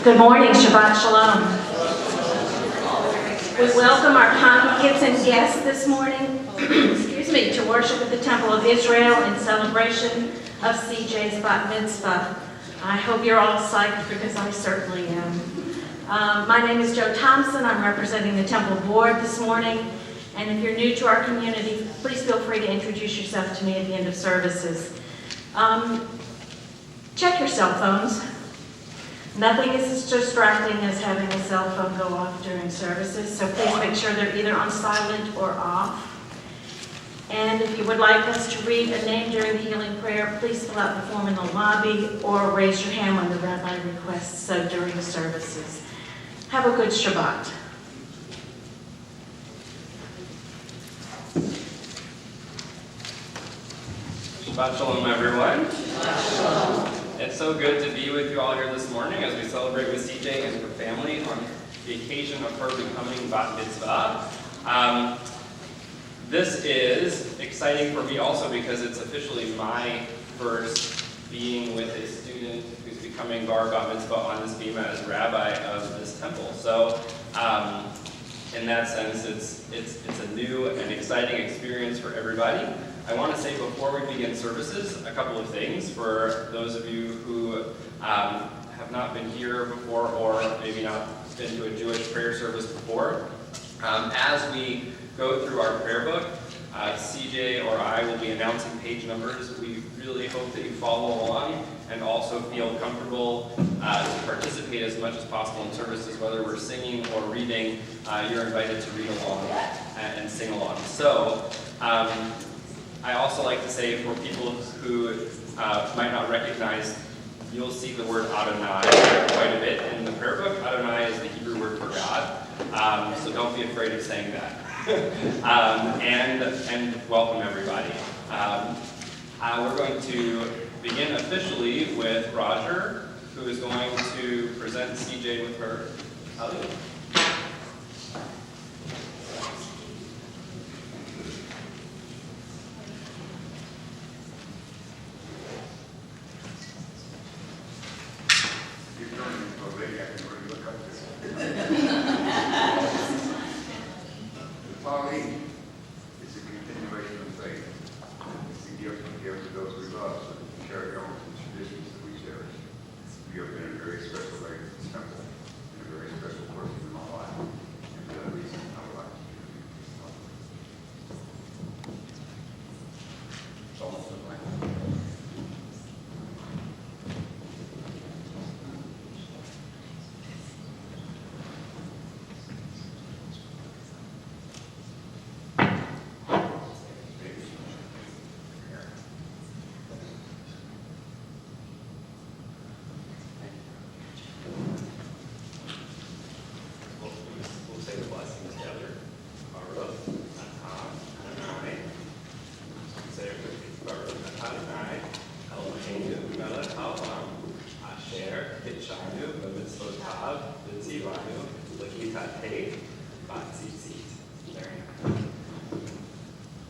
Good morning, Shabbat Shalom. We welcome our congregants and guests this morning to worship at the Temple of Israel in celebration of CJ's Bat Mitzvah. I hope you're all psyched because I certainly am. My name is Joe Thompson. I'm representing the Temple Board this morning. And if you're new to our community, please feel free to introduce yourself to me at the end of services. Check your cell phones. Nothing is as distracting as having a cell phone go off during services, so please make sure they're either on silent or off. And if you would like us to read a name during the healing prayer, please fill out the form in the lobby or raise your hand when the rabbi requests so during the services. Have a good Shabbat. Shabbat Shalom, everyone. Shabbat Shalom. It's so good to be with you all here this morning as we celebrate with CJ and her family on the occasion of her becoming Bat Mitzvah. This is exciting for me also because it's officially my first being with a student who's becoming Bar Bat Mitzvah on this bima as rabbi of this temple. So in that sense, it's a new and exciting experience for everybody. I want to say before we begin services, a couple of things for those of you who have not been here before or maybe not been to a Jewish prayer service before. As we go through our prayer book, CJ or I will be announcing page numbers. We really hope that you follow along and also feel comfortable to participate as much as possible in services, whether we're singing or reading. You're invited to read along and sing along. So, I also like to say for people who might not recognize, you'll see the word Adonai quite a bit in the prayer book. Adonai is the Hebrew word for God, so don't be afraid of saying that. And welcome everybody. We're going to begin officially with Roger, who is going to present CJ with her. Hallelujah.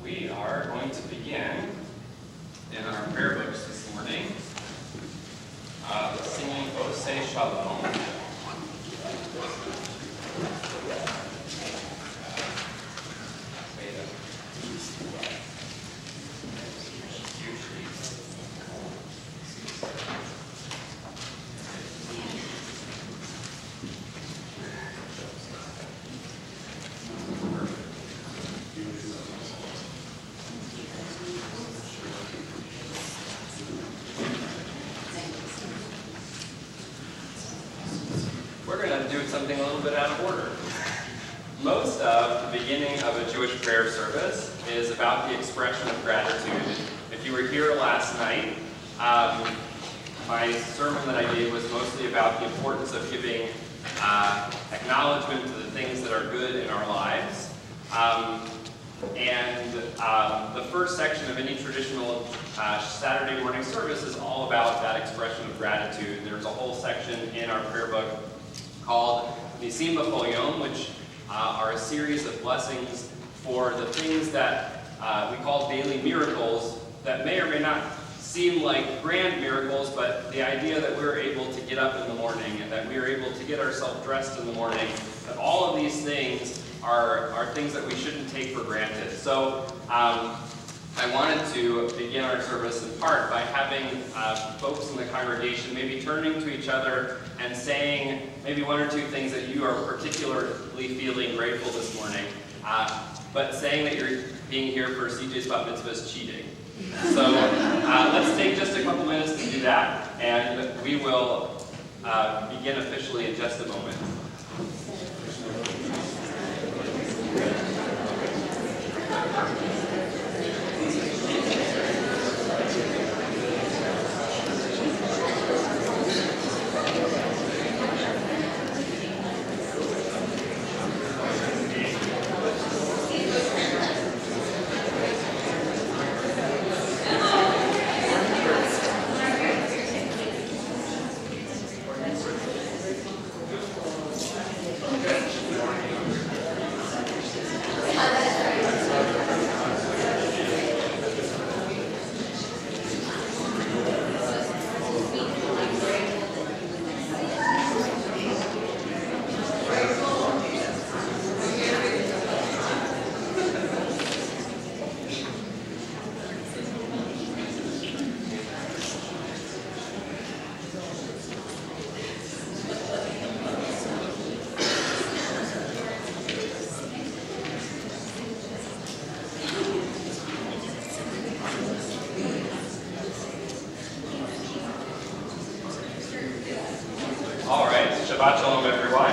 We are going to begin in our prayer books this morning, singing Oseh Shalom. Something a little bit out of order. Most of the beginning of a Jewish prayer service is about the expression of gratitude. If you were here last night, my sermon that I gave was mostly about the importance of giving acknowledgement to the things that are good in our lives. The first section of any traditional Saturday morning service is all about that expression of gratitude. There's a whole section in our prayer book called Nisim B'Chol Yom, which are a series of blessings for the things that we call daily miracles that may or may not seem like grand miracles, but the idea that we're able to get up in the morning and that we're able to get ourselves dressed in the morning, that all of these things are things that we shouldn't take for granted. So I wanted to begin our service in part by having folks in the congregation maybe turning to each other and saying maybe one or two things that you are particularly feeling grateful this morning, but saying that you're being here for CJ's Bat Mitzvah is cheating. So let's take just a couple minutes to do that, and we will begin officially in just a moment. Shabbat Shalom, everyone.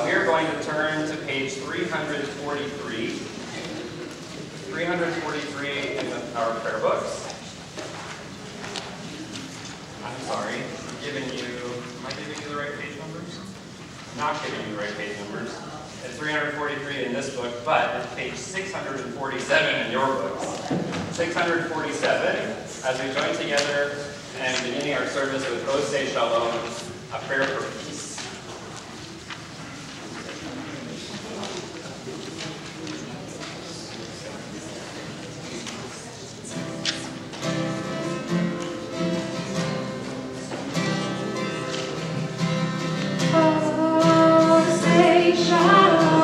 We are going to turn to page 343. 343 in our prayer books. I'm sorry, am I giving you the right page numbers? Not giving you the right page numbers. It's 343 in this book, but it's page 647 in your books. 647, as we join together and beginning our service with Oseh Shalom, a prayer for peace. Oseh Shalom,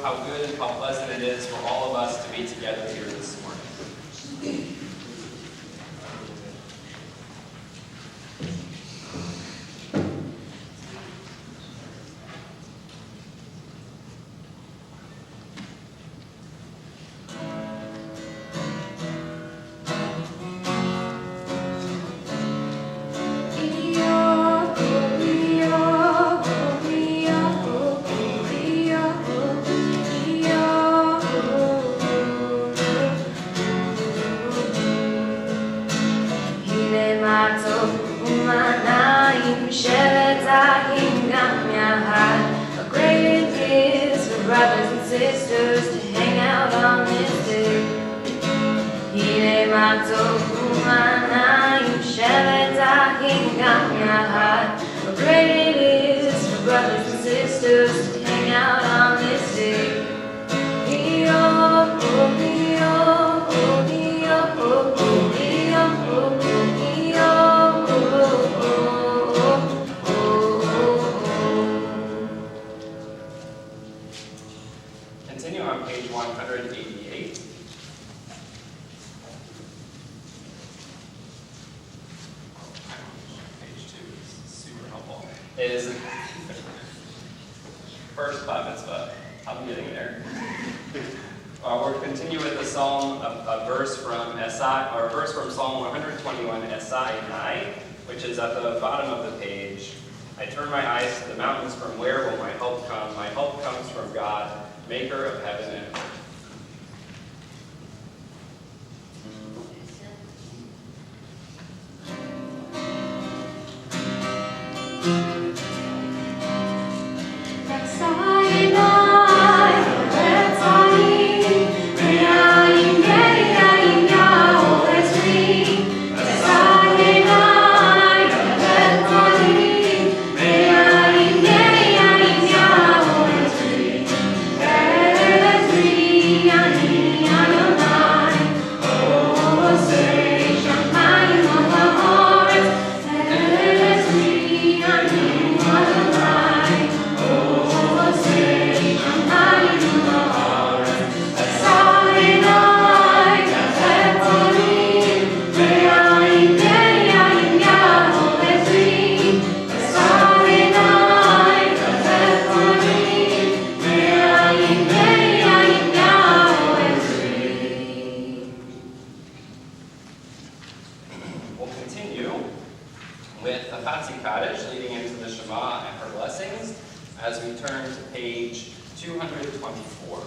How good and how pleasant it is for all of us to be together here this morning. sisters to hang out on this day. How great it is for brothers and sisters to hang out on this day. Continue on page 188. Page 2 is super helpful. Is first Bat Mitzvah. I'm getting there. We'll continue with the psalm, a verse from Psalm 121, Esai 9, which is at the bottom of the page. I turn my eyes to the mountains, from where will my help come? My help comes from God, maker of heaven and earth. As we turn to page 224.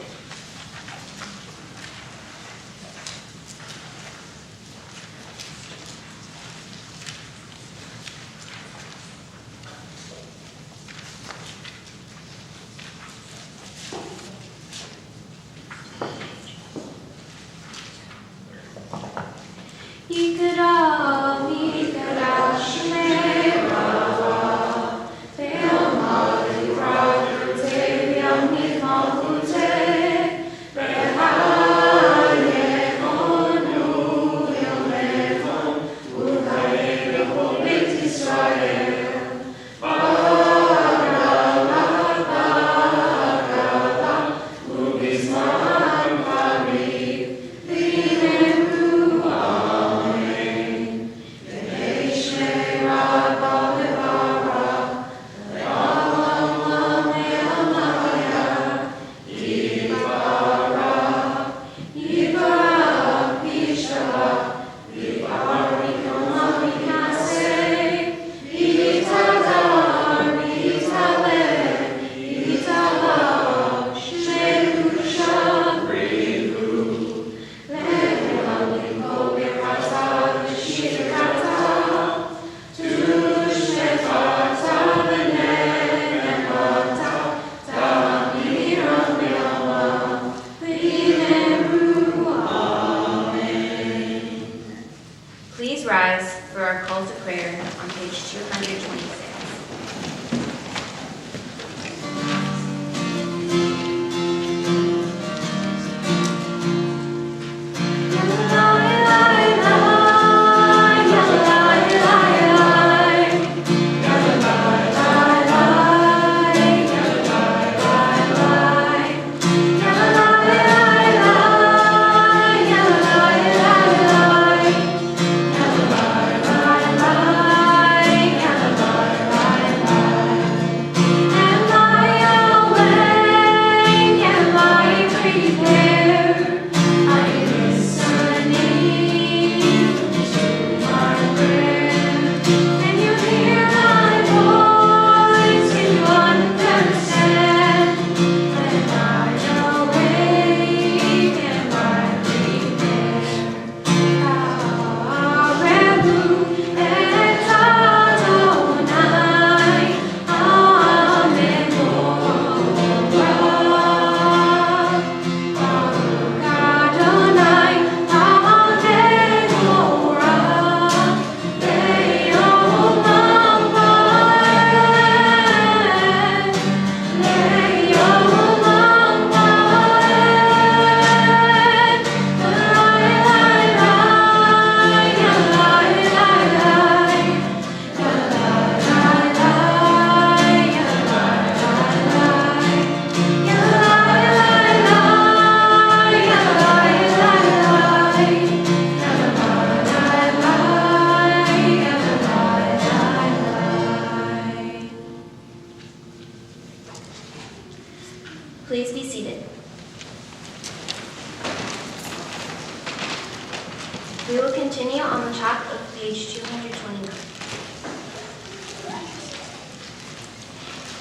We will continue on the top of page 229.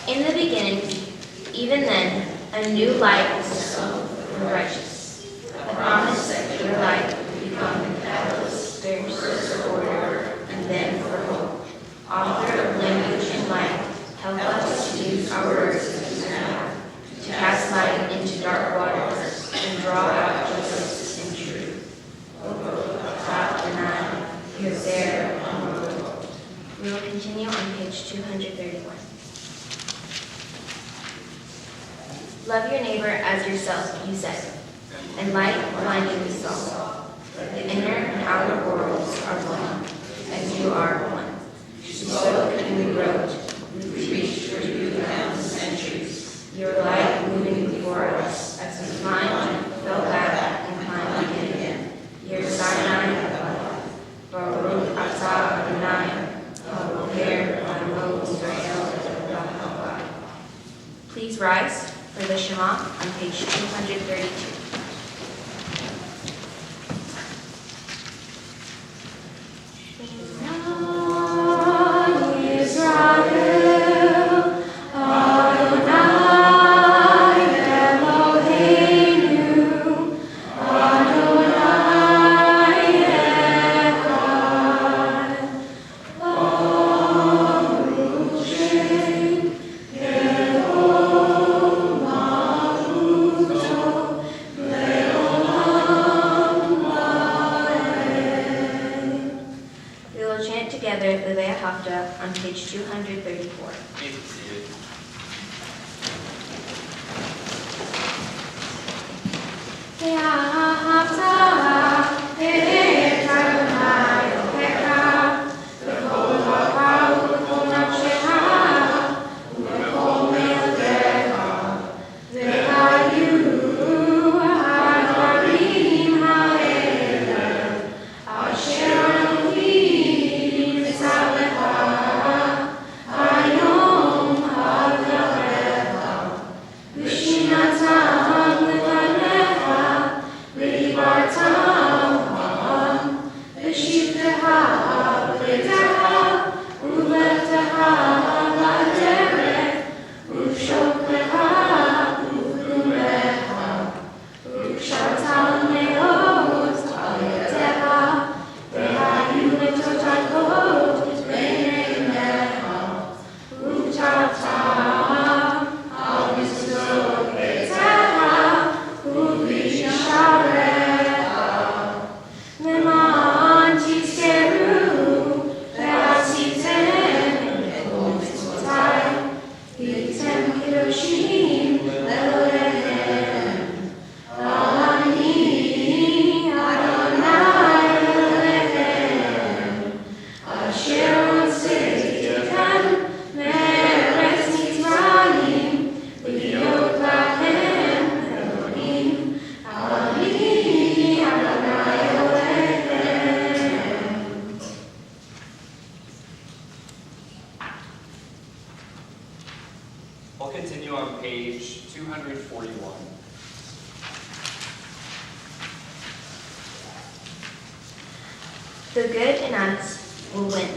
In the beginning, even then, a new light was sown for the righteous. The promise that your light would become the catalyst first for order and then for hope. Author of language and light, help us to use our words as we have, to cast light into dark waters and draw out justice and truth. Chapter 9, here, there, and below. We will continue on page 231. Love your neighbor as yourself, you said, and light blinding the soul. The inner and outer worlds are one, as you are one. You spoke and we wrote, we reached for you down the centuries. Your light moving before us as we climbed, fell back, and climbed again. Your Sinai above, Baruch atah Adonai, Haboker Amo Israel. Please rise for the Shema on page 232. On page 234. Please be seated. We'll continue on page 241. The good in us will win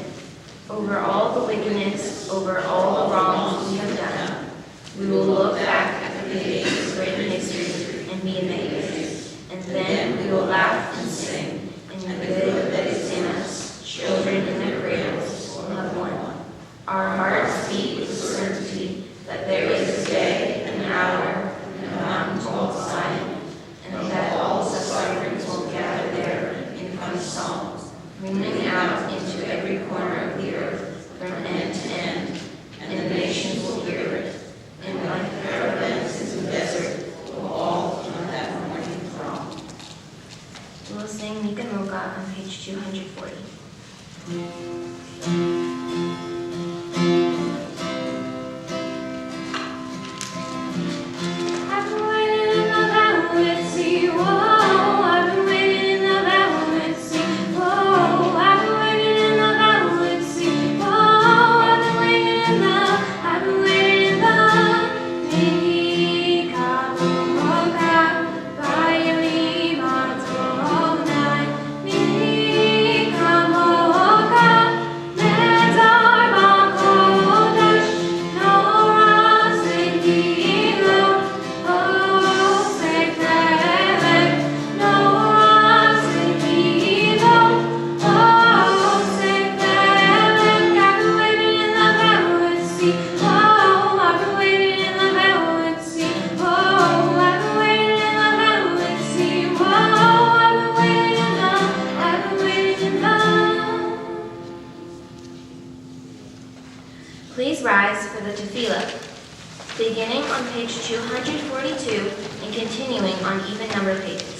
over all the wickedness, over all the wrongs we have done. We will look back at the pages written in history and be amazed. And then we will laugh and sing in the good that is in us. Children in their cradles will have won. Our hearts beat with certainty that there is a day, an hour, and a mountain called Zion, and that all sufferings will gather there in one song, ringing out into every corner of the earth, from end to end, and the nations will hear it. And like caravans in the desert, will all on that morning throng. We'll sing Mika Mocha on page 240. Me the tefillah, beginning on page 242 and continuing on even number pages.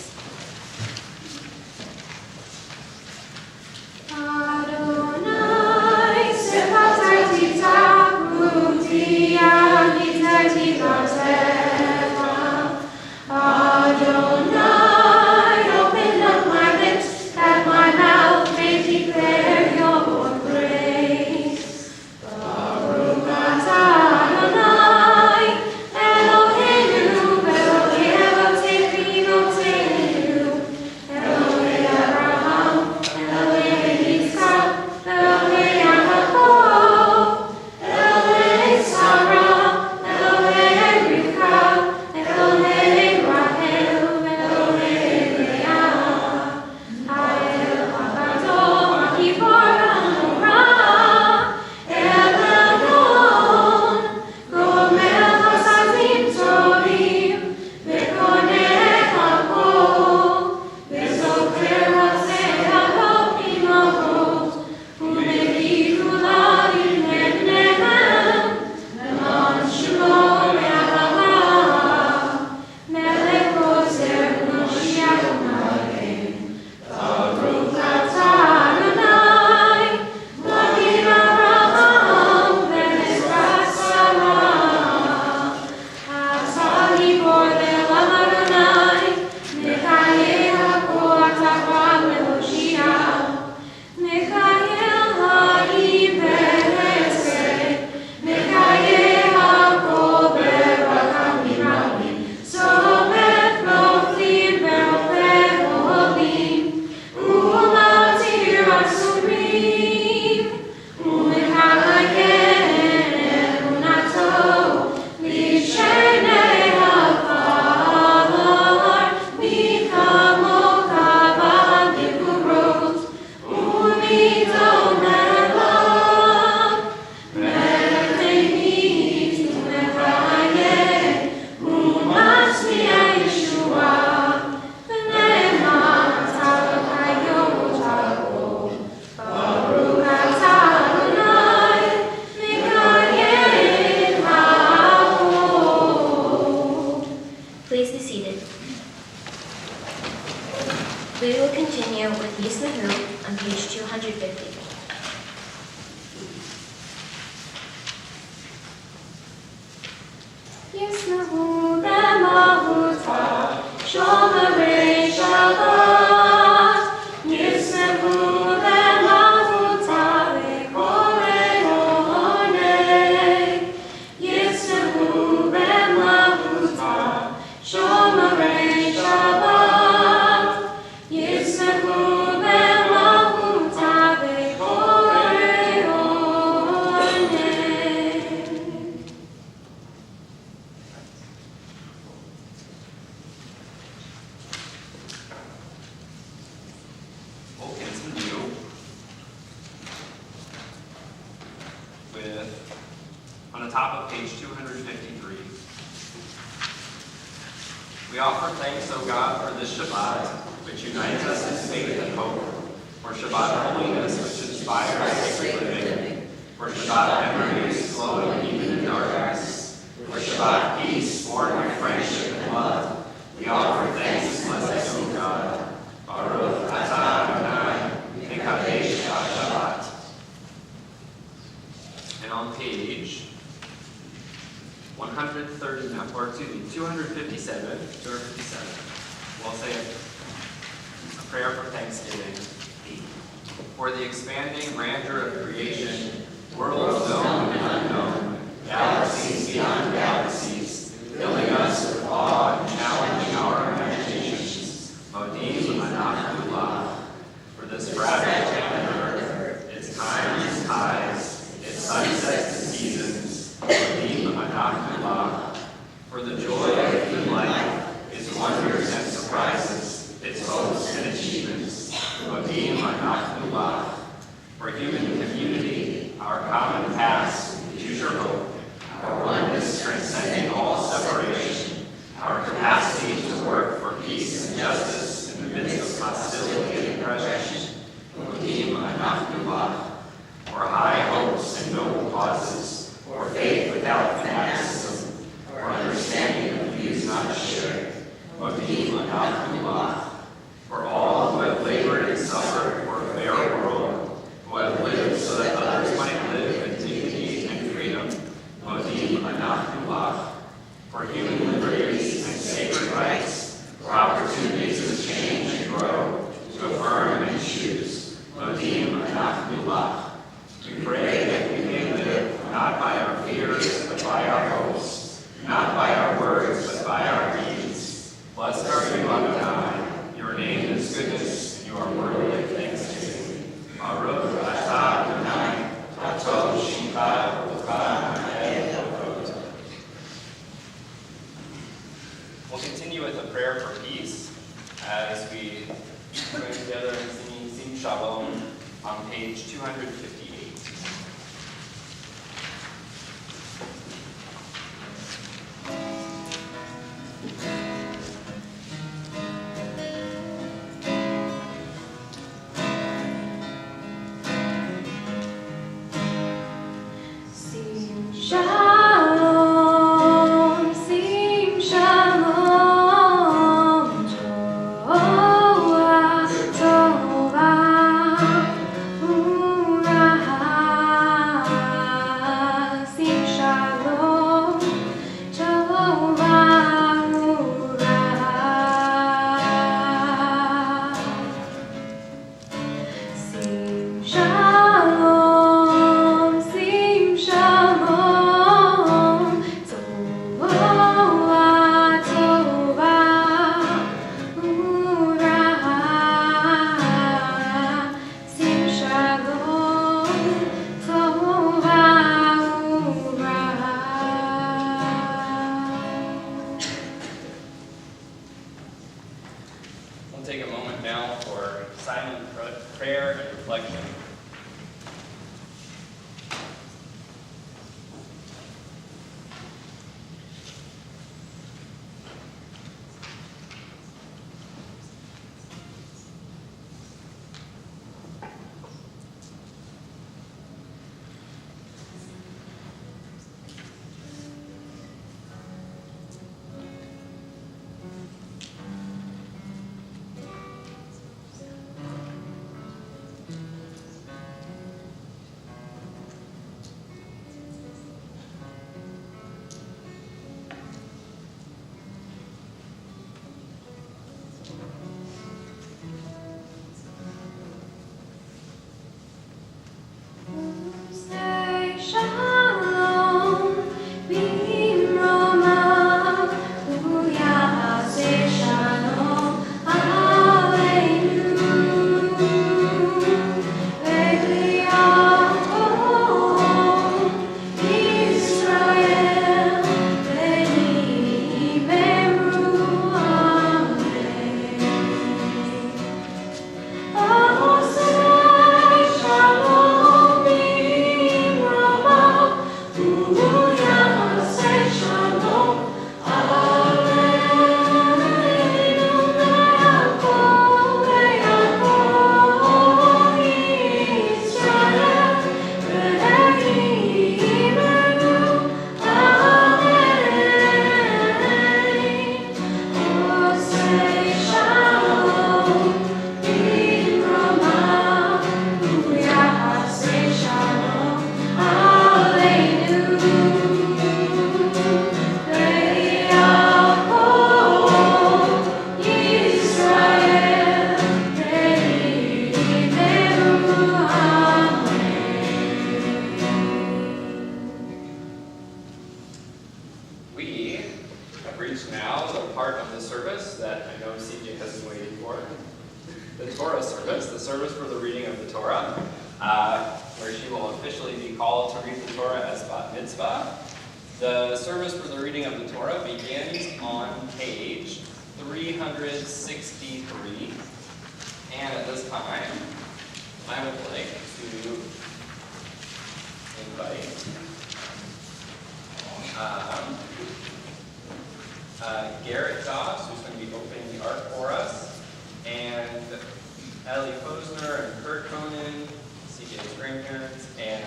We will continue with Yismahu on page 250. Yismahu b'mahuta, shomerei Shabbat. Yismahu b'mahuta, v'korei honei. Yismahu b'mahuta, shomerei Shabbat. On the top of page 253. We offer thanks, O God, for this Shabbat, which unites us in faith and hope, for Shabbat holiness, which inspires sacred living, for Shabbat memories flowing even in darkness, for Shabbat peace born of friendship and love. We offer thanks and blessings, O God. Baruch atah Adonai, mekadesh Shabbat. And on page 257, we'll say a prayer for thanksgiving. For the expanding grandeur of creation, worlds known and unknown, galaxies beyond galaxies, filling us with awe and challenging our imaginations. Modim Anachullah. For this fragile planet Earth, its times, its tides, its sunsets and seasons, Modim Anachullah. For the joy of human life, its wonders and surprises, its hopes and achievements, Modim Anachullah. For human community, our common past, future hope, our oneness transcending all separation, our capacity to work for peace and justice in the midst of hostility and oppression, Modim Anachullah. For high hopes and noble causes, for faith without Shalom on page 258. Shalom, sing shalom, Torah, Torah, Urah, sing shalom, Torah, Urah, sing shalom, sing shalom, Torah, Torah, Urah, sing shalom, Torah, Urah. We'll take a moment now for silent prayer and reflection. Say shalom, b'roma, Uyah, say shalom, aleinu, ve'liyakom, Yisrael, ve'nimeru, amen. Oh, say shalom, b'roma, Uyah, say shalom, aleinu, ve'yakom, Yisrael, ve'nimeru, amen. Oh, say shalom, b'roma, Uyah, say shalom, aleinu, ve'yakom, Yisrael, ve'nimeru, amen. We have reached now the part of the service that I know CJ has been waiting for. The Torah service, the service for the reading of the Torah, where she will officially be called to read the Torah as Bat Mitzvah. The service for the reading of the Torah begins on page 363. And at this time, I would like to invite Garrett Doss, who's going to be opening the ark for us, and Ellie Posner and Kurt Cronin, CJ's grandparents, and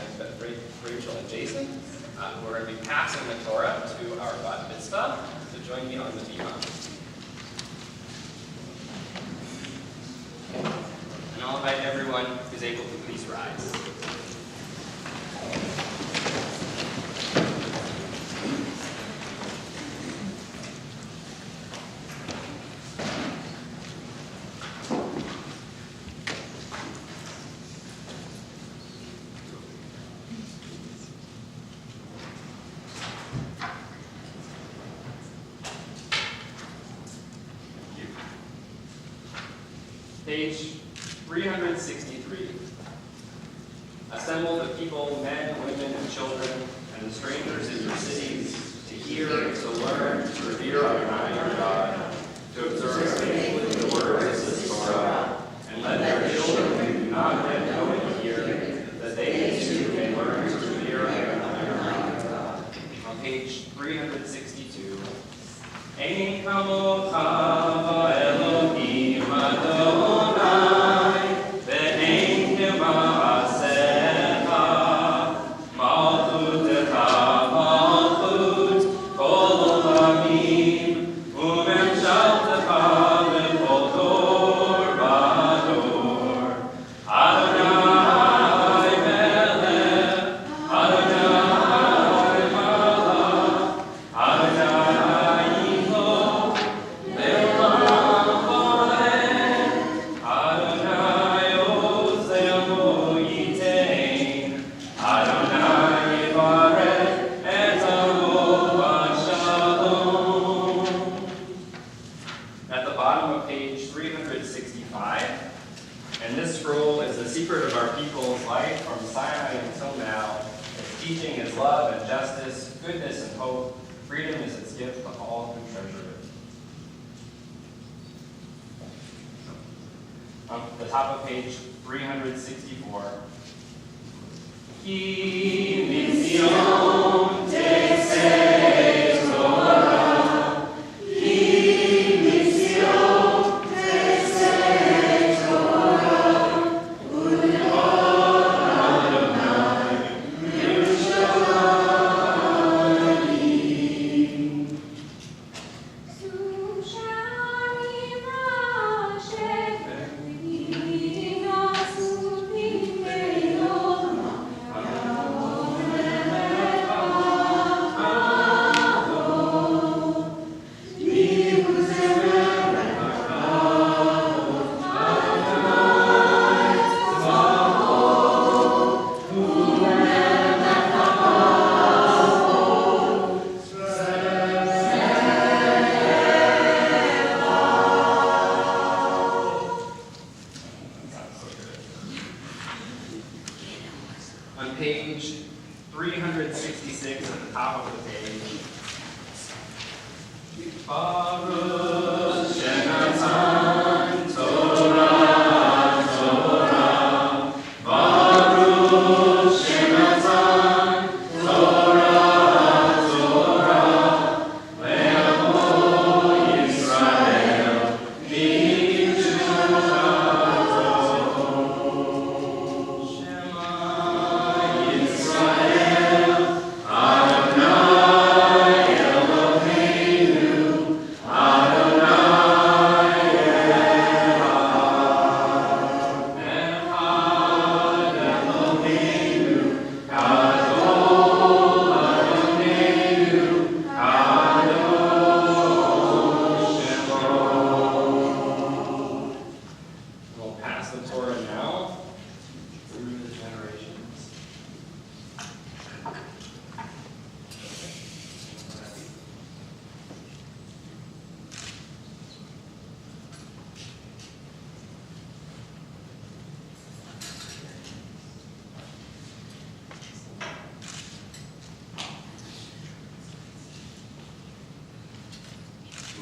Rachel and Jason, who are going to be passing the Torah to our Bat Mitzvah, to join me on the bima. And I'll invite everyone who's able to please rise. Page 363. Assemble the people, men, women, and children, and the strangers in your cities, to hear and to learn, to revere Adonai your God, to observe faithfully the words of this Torah, and let their children who do not And this scroll is the secret of our people's life from Sinai until now. Its teaching is love and justice, goodness and hope. Freedom is its gift to all who treasure it. On the top of page 364. Ki mision te se Torah, ki mision te se Torah, Udvar Adonai Yerushalayim. On page 366 at the top of the page. Baruch Shenatan Torah, Torah. Baruch Shenatan Torah, Torah. Le'avo Yisrael Mikshutato.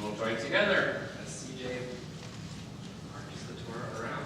We'll join together as CJ marches the Torah around.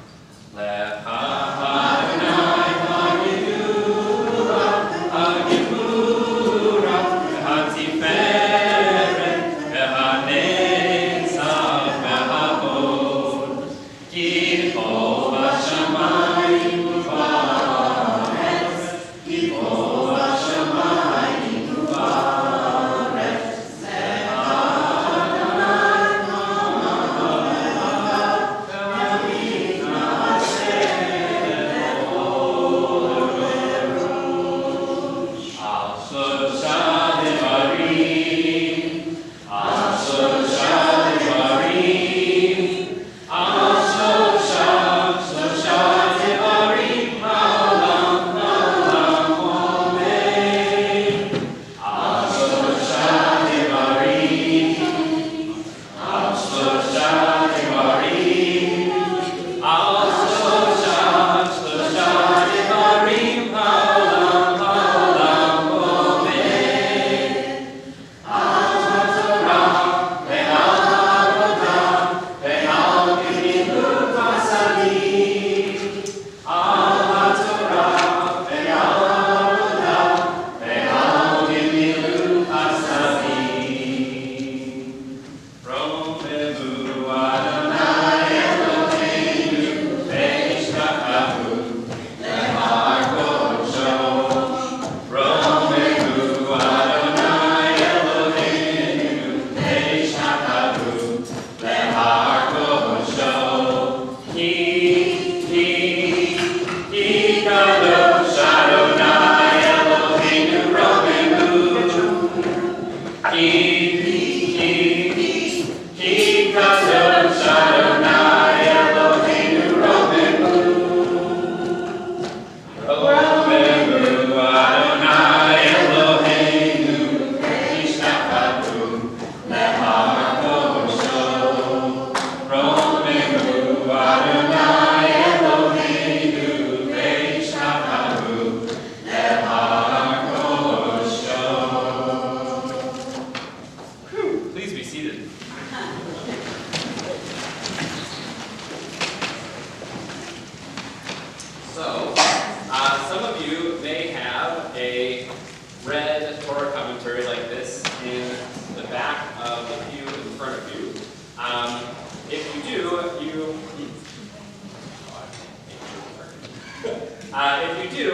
If you do,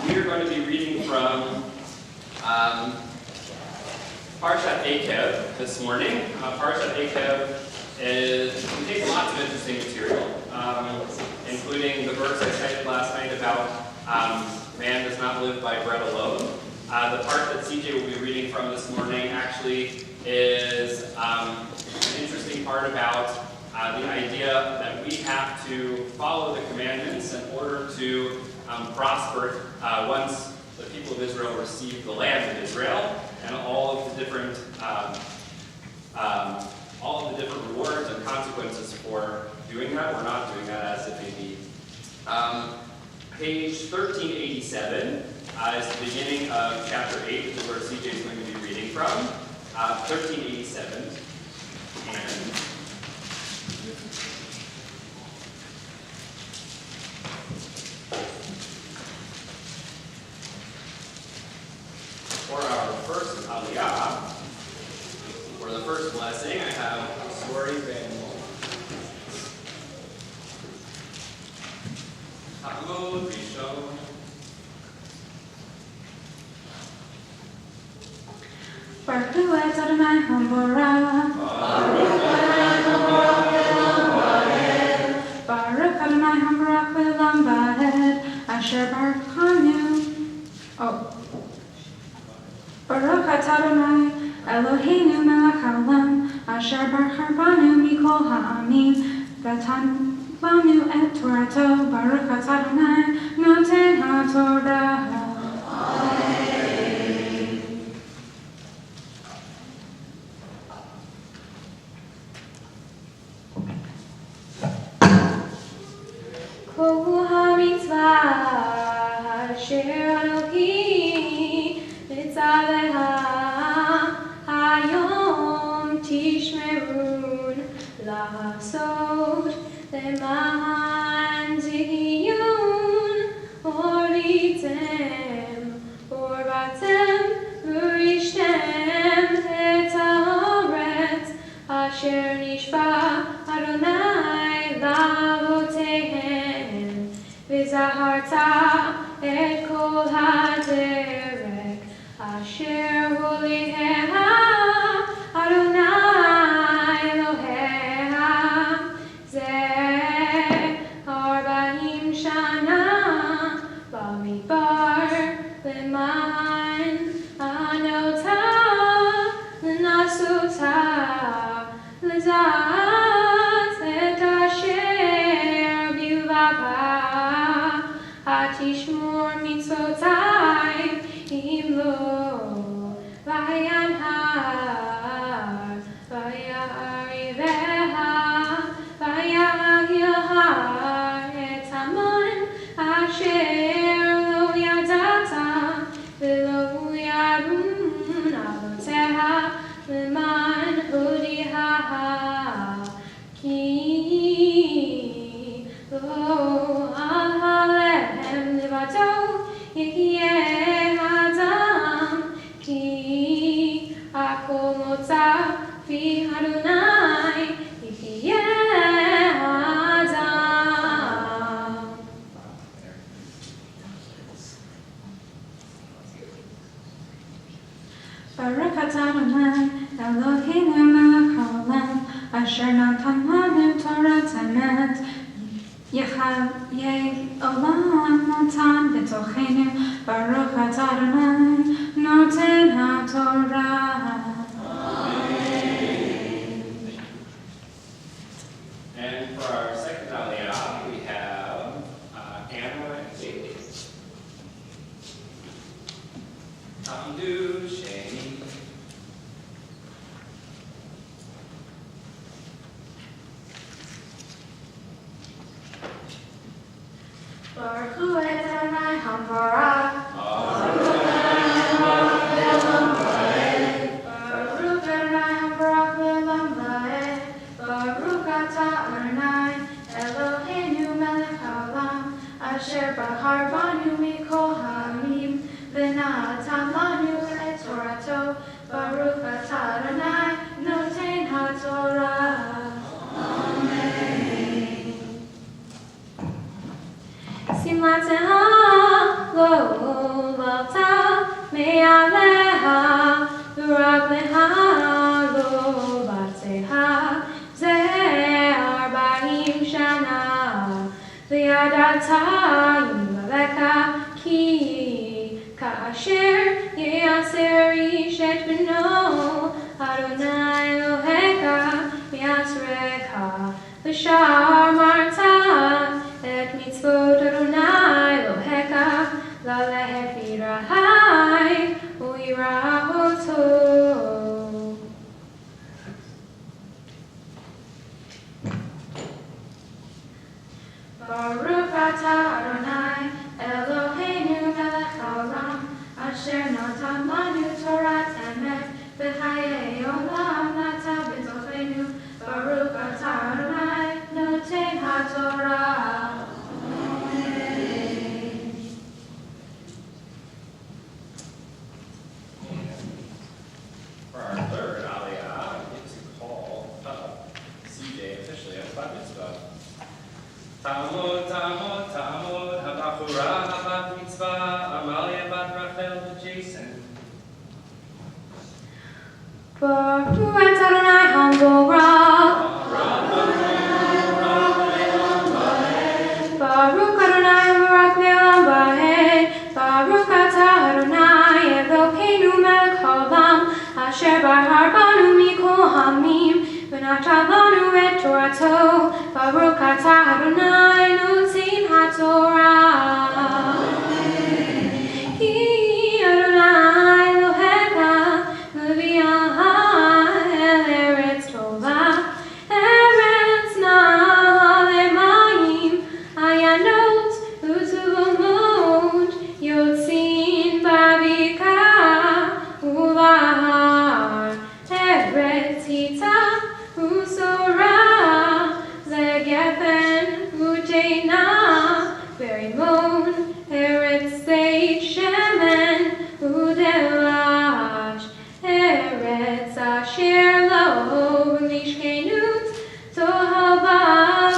we are going to be reading from Parshat Akev this morning. Parshat Akev contains lots of interesting material, including the verse I cited last night about man does not live by bread alone. The part that CJ will be reading from this morning actually is an interesting part about the idea that we have to follow the commandments in order to prosper once the people of Israel receive the land of Israel, and all of the different rewards and consequences for doing that or not doing that, as it may be. Page 1387 is the beginning of chapter 8, which is where CJ is going to be reading from. 1387. And for our first aliyah, for the first blessing, I have Sori Ben Hamud Rishon. Baruch Hu et Adonai Hamborah. Baruch Adonai Hamborah Le'olam Va'ed. Asher Baruchanu. Baruch atah Adonai Eloheinu melech haolam. Asher Baruch banu mikol ha'amim. V'natan lanu et Torato. Baruch atah Adonai noten ha'torah. Kol ha-mitzvah asher Elohi mitzaleha hayom tishmerun la'asot leman ziyun oritem orbatem v'rishtem et haaretz asher nishba Adonai lavotehem v'zaharta et kol haderek asher holeha Adonai Eloheha zeh 40 shana b'midbar leman anota l'nasota l'zat et asher bilvava hatishmor mitzvotai imlo vayanhar vayariveha vayahilhar et haman asher lo yadata v'lo yadun avoteha leman hodiha ki lo ahalem levato yehyeh adam ki akol motza fi Adonai yehyeh adam. Baruch atah Adonai Eloheinu melech haolam asher natan lanu Torat emet Yechayeh olam natan b'tochenu. Baruch atah Adonai noten haTorah. And for our second aliyah, we have Anna and Katie. Tamdu Shani. Baruch Hu et Adonai Hamborah. Baruch Adonai Hamborah Le'olam Va'ed. Baruch atah Adonai Eloheinu melech haolam asher bahar banu mikol ha'amim v'natan lanu et Torato. Baruch atah Adonai noten ha'torah. שמלתך לא הובלת מעליך ורגליך לא בצע זה 40 שנה וידעת ימלך כי כאשר יעשר איש את בנו אדוני אלוהיך יעשרך ושמרת את מצוות אדוני אלוהיך ללכת ביראי ולירא אותו. ברוך אתה אדוני אלוהינו מלך העולם אשר נתן לנו תורת אמת וחיי עולם נטע בתוכנו. ברוך אתה אדוני נותן התורה. For our third aliyah, we get to call up CJ officially as Bat Mitzvah. Talmud, Talmud, Talmud, Habachura, Bat Mitzvah, Amalia, Bat Rachel, Jason. Baruch atah Adonai humble rock. Baruch Adonai humble rock le'olam va'ed. Baruch atah Adonai Eloheinu melech haolam asher bahar banu mikol hamim v'natan lanu et torato. Baruch atah Adonai noten haTorah. Ki Adonai Elohecha leviah el eretz tova eretz na'alemayim ayanot u'tuvamot yotzin ba'bikah u'bahar eretz hitah u'sorah legefen u'teina berimon eretz zeit shemen u'delash eretz asher lo mishkenut tohava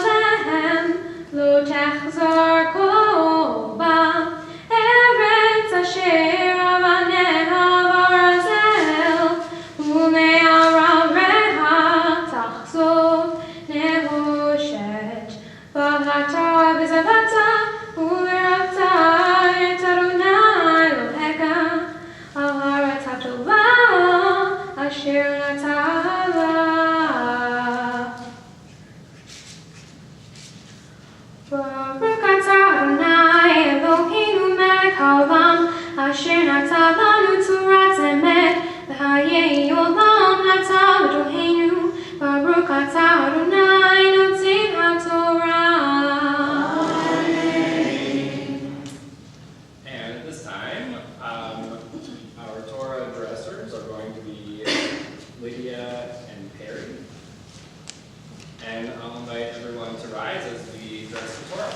lehem lo tachzor kol ba eretz asher avaneha barazel u'me'arareha tachzor nehoshet v'hata v'zavata u'verata et Adonai Elohecha al haaretz hatovah asher natala. Baruch atah Adonai Eloheinu melech haolam asher natan lanu torat emet v'hayei olam natan b'toheinu. Baruch atah Adonai noten haTorah. And at this time, our Torah addressers are going to be Lydia and Perry. And I'll invite everyone to rise as we address the Torah.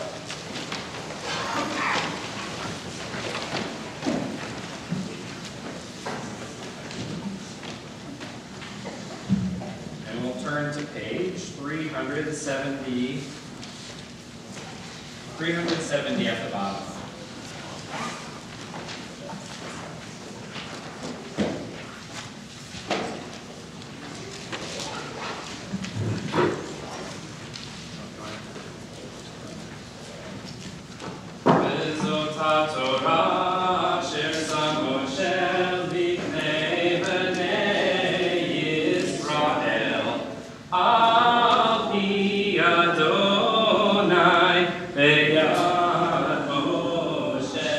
And we'll turn to page 370 at the bottom. Torah, Asher Sam Moshe Lifnei Bnei Yisrael, Al Pi Adonai Beyad Moshe.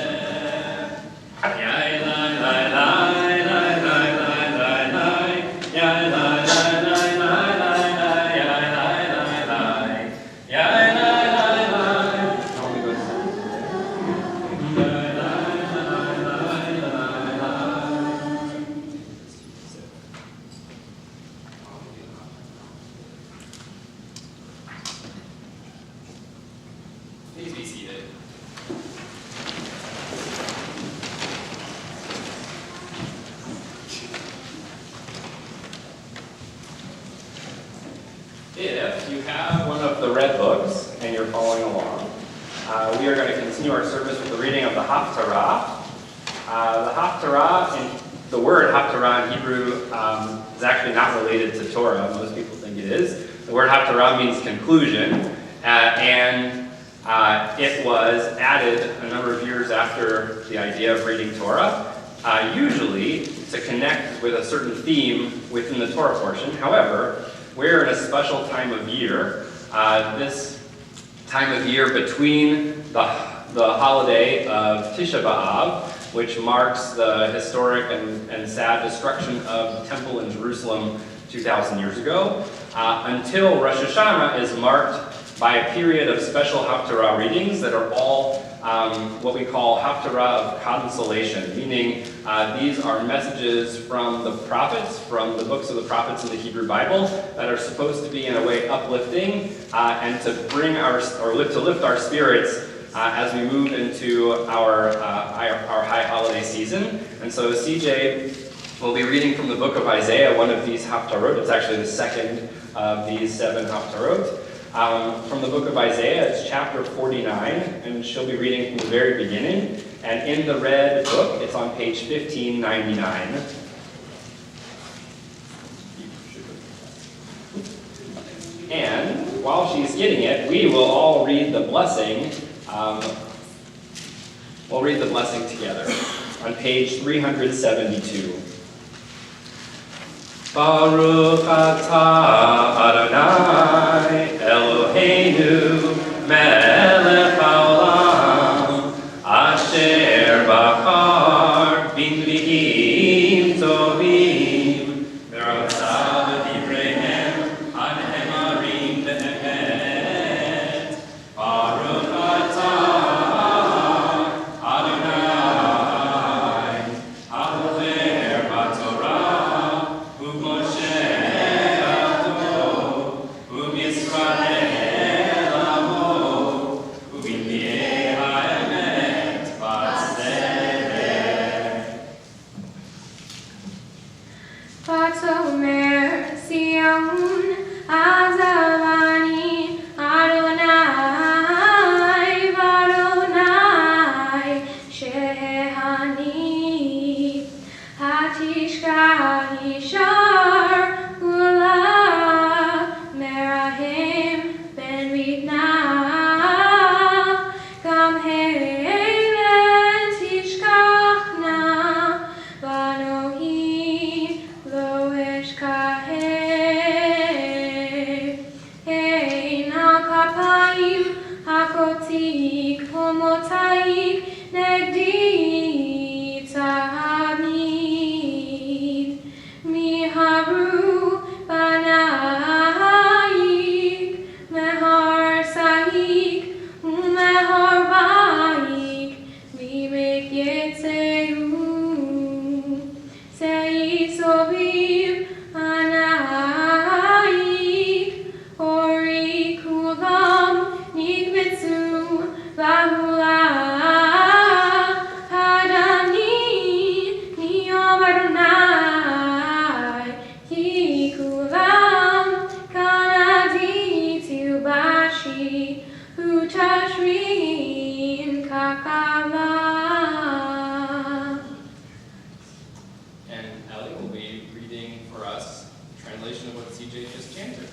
Yai lai lai lai lai lai lai lai lai, yai lai lai lai lai lai lai, yai lai lai lai, yai lai lai lai. How many goes? Please be seated. If you have one of the red books and you're following along, We are going to continue our service with the reading of the Haftarah. The Haftarah, the word Haftarah in Hebrew is actually not related to Torah. Most people think it is. The word Haftarah means conclusion, and it was added a number of years after the idea of reading Torah, usually to connect with a certain theme within the Torah portion. However, we're in a special time of year. This time of year between the holiday of Tisha B'Av, which marks the historic and sad destruction of the temple in Jerusalem 2,000 years ago, until Rosh Hashanah is marked by a period of special Haftarah readings that are all what we call Haftarah of consolation, meaning these are messages from the prophets, from the books of the prophets in the Hebrew Bible, that are supposed to be in a way uplifting and to bring to lift our spirits as we move into our high holiday season. And so CJ will be reading from the book of Isaiah, one of these Haftarot. It's actually the second of these 7 Haftarot. From the book of Isaiah, it's chapter 49, and she'll be reading from the very beginning. And in the red book, it's on page 1599. And while she's getting it, we will all read the blessing. We'll read the blessing together on page 372. Baruch atah Adonai Eloheinu melech haolam asher bachar b'nbi'im tovim v'ratzav b'divreihem hanemarim be'emet. Baruch atah Adonai haocher b'torah u'moshe avdo u'Yisrael amo u'b'nei ha'emet b'tzedek. Vatomer Sion Azavani Adonai Vadonai Shehani Hatishka Yishar Ula Merahim Ben Ritna Gam Helen Tishkachna Vanohi Lo Eshkahe Ein HaKapayim HaKotik Homotaik Negdi Tamid Miharu Banayik Mehar Saik Umehar Baik Mimik Yetzeu Sei Soviv Anayik Ori Kulam Nikbetsu Vahula Hadani Niyom Adonai Ki Kulam Kanadi Tilbashi Utashrin Kakala. And Ellie will be reading for us a translation of what CJ just chanted.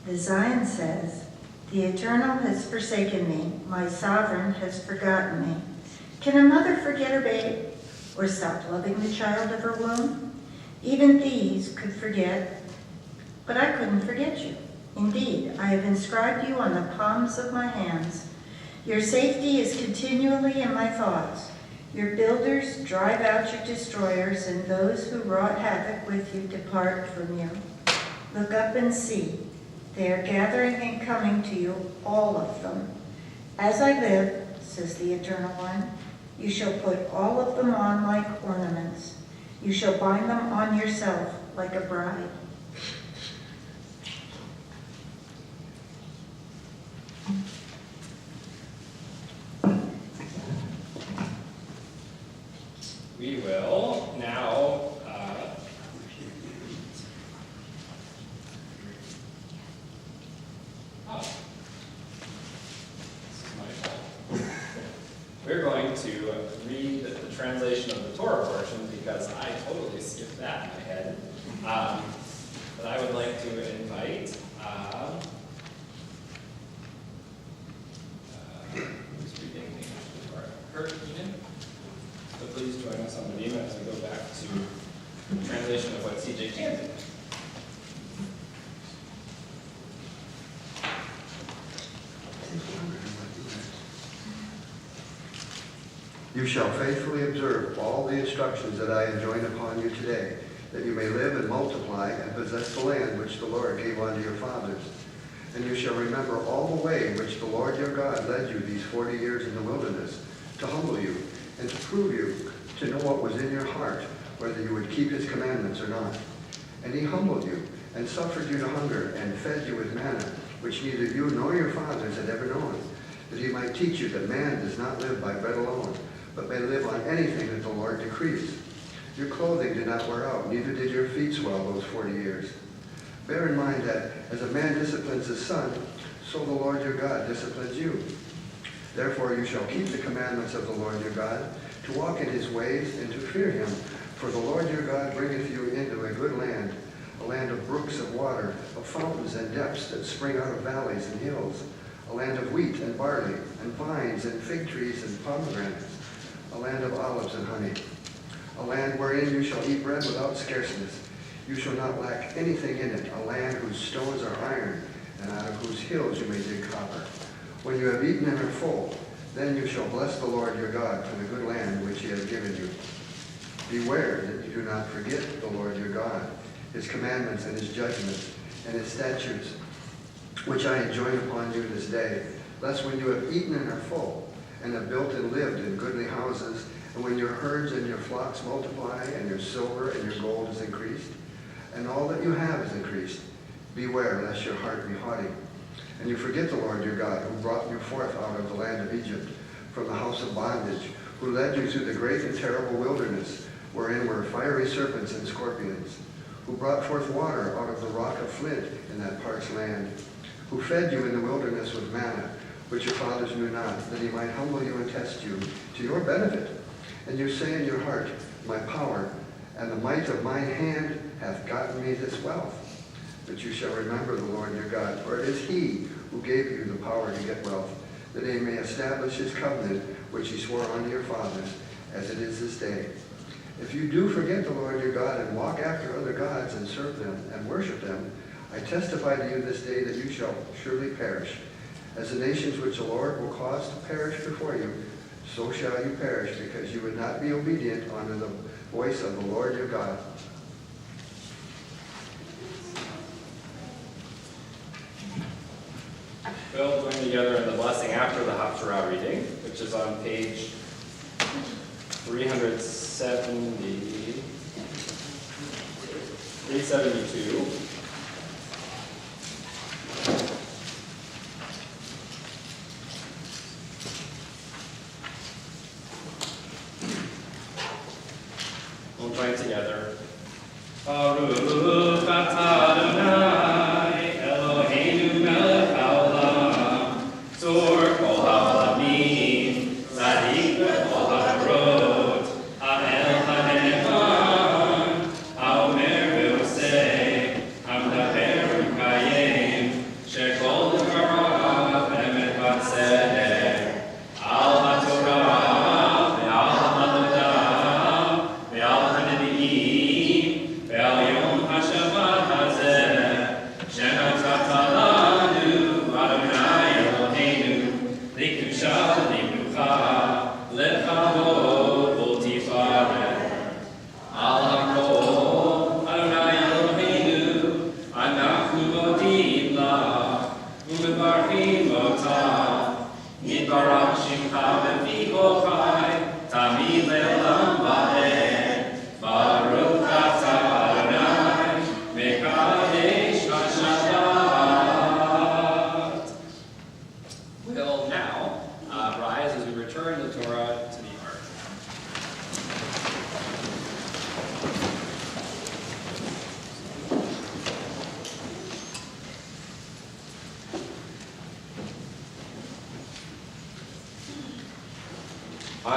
The Zion says, "The Eternal has forsaken me, my Sovereign has forgotten me." Can a mother forget her babe, or stop loving the child of her womb? Even these could forget, but I couldn't forget you. Indeed, I have inscribed you on the palms of my hands. Your safety is continually in my thoughts. Your builders drive out your destroyers, and those who wrought havoc with you depart from you. Look up and see. They are gathering and coming to you, all of them. As I live, says the Eternal One, You shall put all of them on like ornaments. You shall bind them on yourself like a bride. We will now we're going to read the translation of the Torah portion because I totally skipped that in my head. But I would like to invite who's reading Kurt Eden. So please join us on the beam as we go back to the translation of what CJ chanted. You shall faithfully observe all the instructions that I enjoin upon you today, that you may live and multiply and possess the land which the Lord gave unto your fathers. And you shall remember all the way which the Lord your God led you these 40 years in the wilderness, to humble you and to prove you, to know what was in your heart, whether you would keep his commandments or not. And he humbled you and suffered you to hunger and fed you with manna, which neither you nor your fathers had ever known, that he might teach you that man does not live by bread alone, but may live on anything that the Lord decrees. Your clothing did not wear out, neither did your feet swell those 40 years. Bear in mind that as a man disciplines his son, so the Lord your God disciplines you. Therefore you shall keep the commandments of the Lord your God, to walk in his ways and to fear him. For the Lord your God bringeth you into a good land, a land of brooks of water, of fountains and depths that spring out of valleys and hills, a land of wheat and barley, and vines and fig trees and pomegranates, a land of olives and honey, a land wherein you shall eat bread without scarceness. You shall not lack anything in it, a land whose stones are iron, and out of whose hills you may dig copper. When you have eaten and are full, then you shall bless the Lord your God for the good land which he has given you. Beware that you do not forget the Lord your God, his commandments and his judgments, and his statutes, which I enjoin upon you this day, lest when you have eaten and are full, and have built and lived in goodly houses, and when your herds and your flocks multiply, and your silver and your gold is increased, and all that you have is increased, beware lest your heart be haughty, and you forget the Lord your God, who brought you forth out of the land of Egypt, from the house of bondage, who led you through the great and terrible wilderness, wherein were fiery serpents and scorpions, who brought forth water out of the rock of flint in that parched land, who fed you in the wilderness with manna, which your fathers knew not, that he might humble you and test you to your benefit. And you say in your heart, my power and the might of mine hand hath gotten me this wealth. But you shall remember the Lord your God, for it is he who gave you the power to get wealth, that he may establish his covenant, which he swore unto your fathers, as it is this day. If you do forget the Lord your God and walk after other gods and serve them and worship them, I testify to you this day that you shall surely perish. As the nations which the Lord will cause to perish before you, so shall you perish, because you would not be obedient unto the voice of the Lord your God. We'll join together in the blessing after the Haftarah reading, which is on page 372. We'll join together. Baruch atah Adonai, Eloheinu melech haolam, tzur kol ha'olamim, tzadik b'kol ha'darot, ha'el ha'ne'eman, ha'omer v'oseh, ha'medaber v'mekayem, shekol dvarav emet v'tzedek, al ha'torah ve'al ha'avodah ve'al ha'nevi'im ve'al yom ha'shabbat hazeh.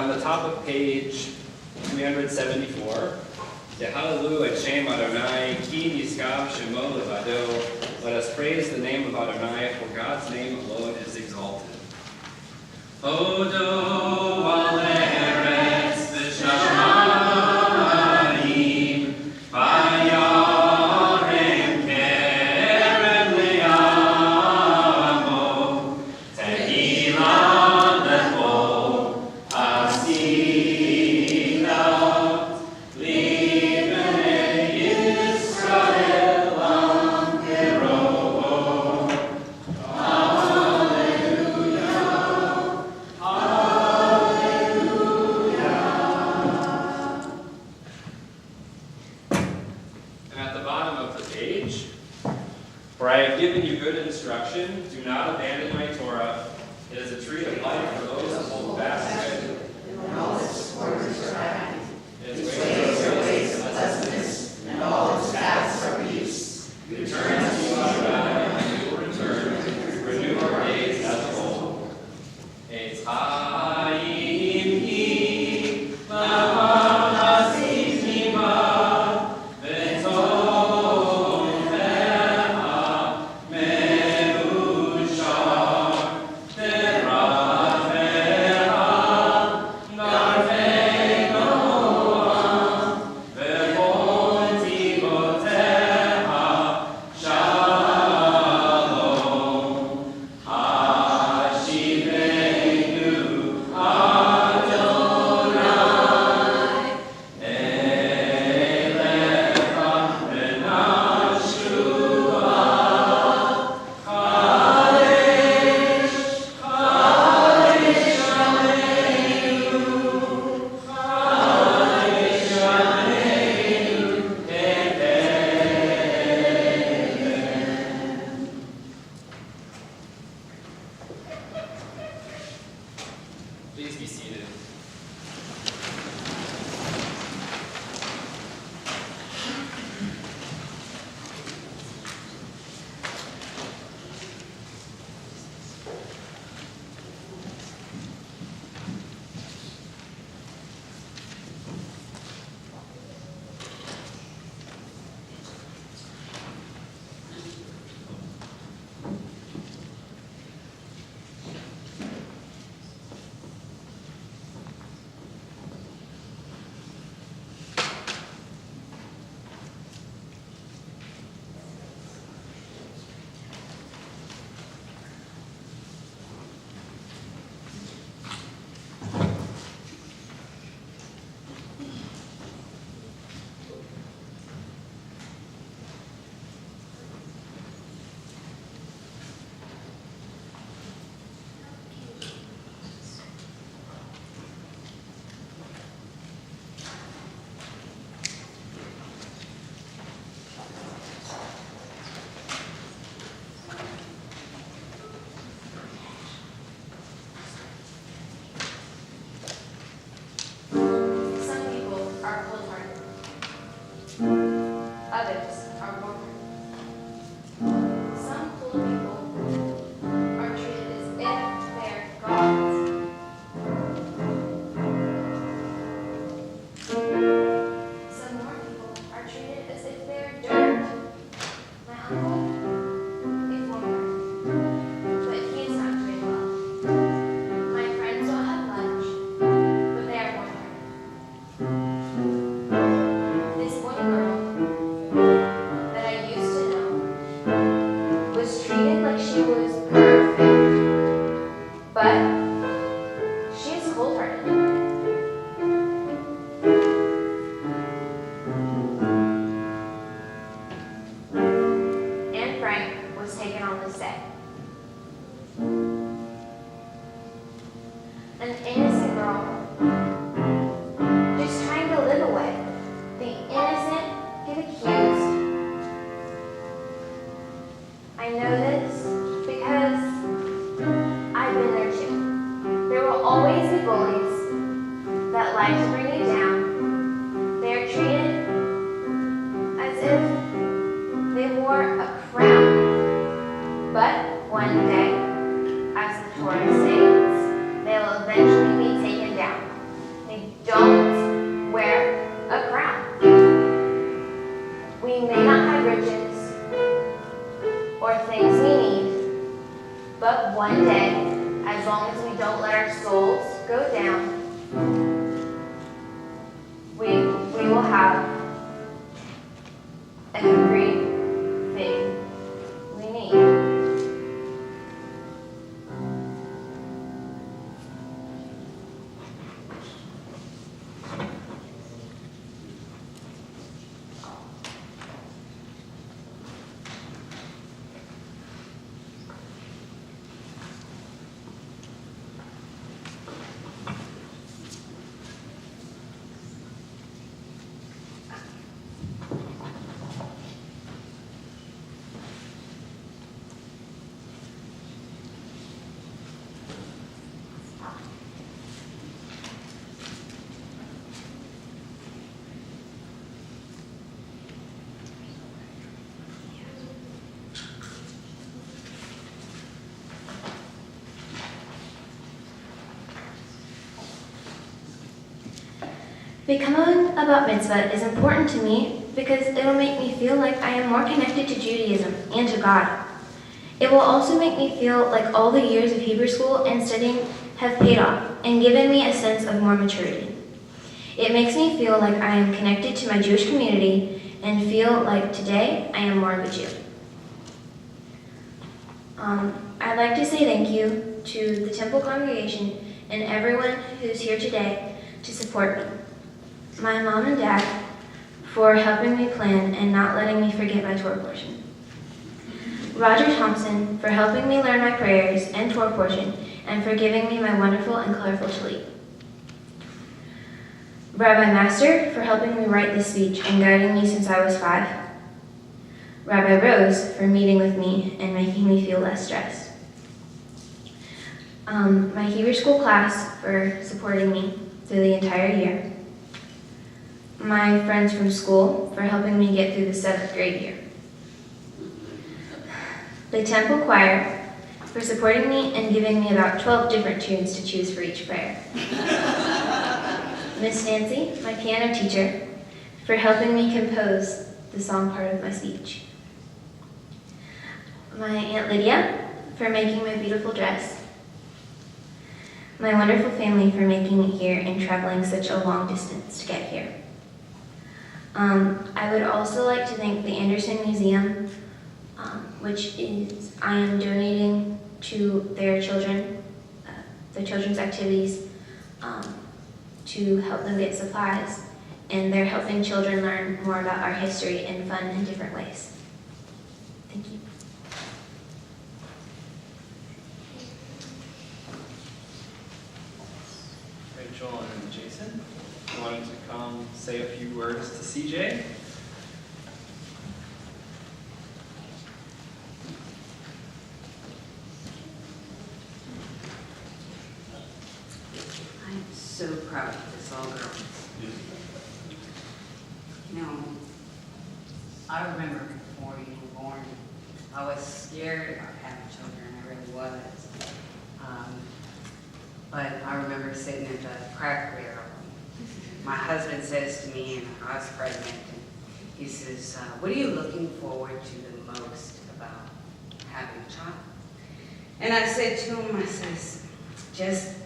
On the top of page 374, Hallelujah, Shem Adonai, Ki Niskav Shemo Levado. Let us praise the name of Adonai, for God's name alone is exalted. Odo al eretz v'shamayim, v'yarem kerem le'amo, tehila lecho asila, libnei Yisrael amkero. For I have given you good instruction. Do not abandon my Torah. It is a tree of life for those who hold fast to it. And all its supporters are happy. Its Its ways are ways of pleasantness, and all its paths are peace. Return to you, Adonai, and we will return. Renew our days as of old. Eitz Chaim hi, Lama Hasikima, V'tov Lecha, Meushar, V'ravecha, Narvei Noam, V'kol Tivotecha, Shalom. Hashivenu Adonai, Elecha v'nashua, Kadesh, Kadesh Aleinu, Kadesh Aleinu, Please be seated. Some people are cold-hearted. Others are warm-hearted. Some cold people are treated as if they're gods. Some warm people are treated as if they're dirt. My uncle is warm-hearted, but he is not doing well. My friends will have lunch, but they are warm-hearted. This one girl that I used to know was treated like she was perfect, but she is cold-hearted. Anne Frank was taken on the set. An innocent girl just trying to live away. The innocent get accused. I know this because I've been there too. There will always be bullies that like to bring you down. They are treated as if they wore a crown. But one day, as the Torah states, they will eventually be taken down. will have everything we need. Becoming a Bat Mitzvah is important to me because it will make me feel like I am more connected to Judaism and to God. It will also make me feel like all the years of Hebrew school and studying have paid off and given me a sense of more maturity. It makes me feel like I am connected to my Jewish community and feel like today I am more of a Jew. I'd like to say thank you to the temple congregation and everyone who's here today to support me. My mom and dad for helping me plan and not letting me forget my Torah portion. Roger Thompson for helping me learn my prayers and Torah portion and for giving me my wonderful and colorful shalit. Rabbi Master for helping me write this speech and guiding me since I was 5. Rabbi Rose for meeting with me and making me feel less stressed. My Hebrew school class for supporting me through the entire year. My friends from school for helping me get through the 7th grade year. The temple choir for supporting me and giving me about 12 different tunes to choose for each prayer. Miss Nancy, my piano teacher, for helping me compose the song part of my speech. My Aunt Lydia for making my beautiful dress. My wonderful family for making it here and traveling such a long distance to get here. I would also like to thank the Anderson Museum, which is I am donating to their children, their children's activities, to help them get supplies, and they're helping children learn more about our history in fun and different ways. Thank you. Rachel and Jason, you wanted to come say a few words to CJ? I'm so proud of this all girls. You know, I remember before you were born, I was scared about having children, I really was. But I remember sitting at the cracker barrel. My husband says to me, and I was pregnant, and he says, what are you looking forward to the most about having a child? And I said to him, I says, just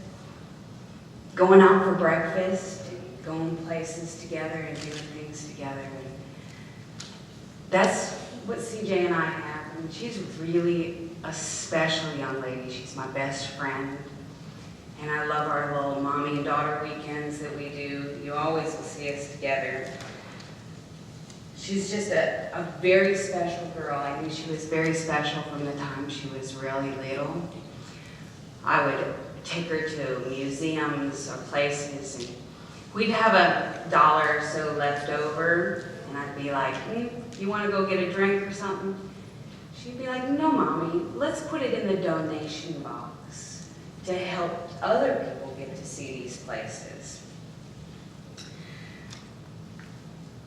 going out for breakfast, and going places together and doing things together. And that's what CJ and I have. I mean, she's really a special young lady. She's my best friend. And I love our little mommy and daughter weekends that we do. You always will see us together. She's just a very special girl. I knew she was very special from the time she was really little. I would take her to museums or places, and we'd have $1 or so left over, and I'd be like, you want to go get a drink or something? She'd be like, no, Mommy, let's put it in the donation box to help other people get to see these places.